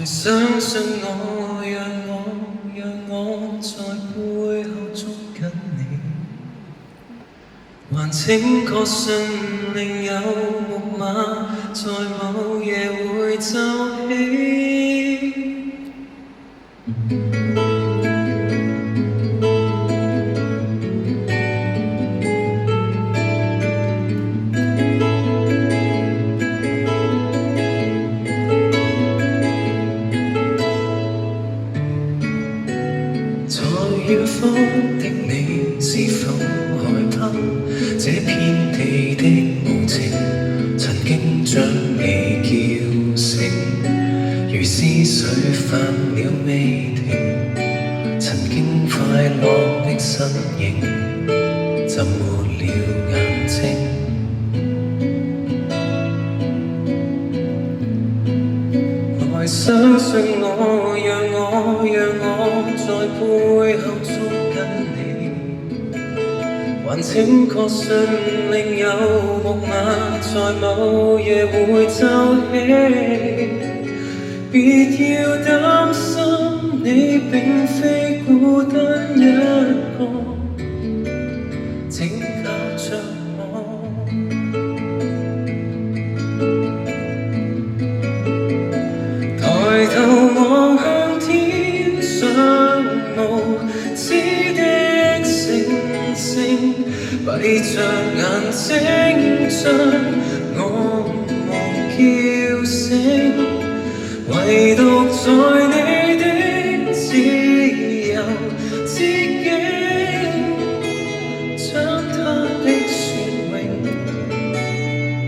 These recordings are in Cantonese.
相信我，讓我在背後捉緊你，還請確信另有木馬在某夜會奏起。在遠方的你是否害怕這片地的無情曾經將你叫醒，如思緒發了未停，曾經快樂的身影浸沒了眼睛。來相信我，讓我在背後捉緊你，還請確信另有木馬在某夜會奏起。別要擔心，你並非孤單一個，請靠着我。抬頭望向天上無知的星星，閉着眼睛將我夢叫醒，唯獨在你的自由之境，將它的旋詠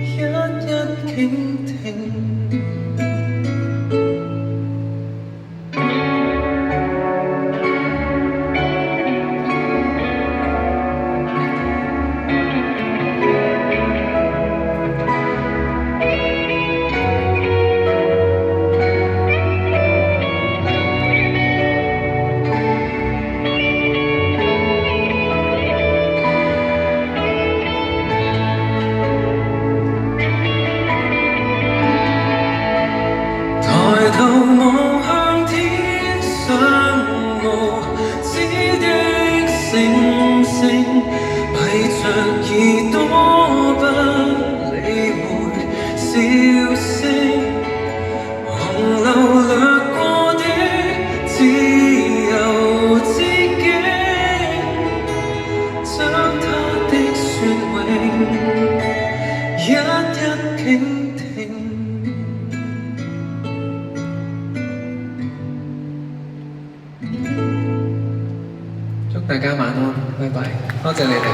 一一傾聽。抬頭望向天上無知的星星，閉着耳朵不理會笑聲，洪流掠過的自由之境，將它的旋詠一一傾聽。祝大家晚安，拜拜，多謝你哋。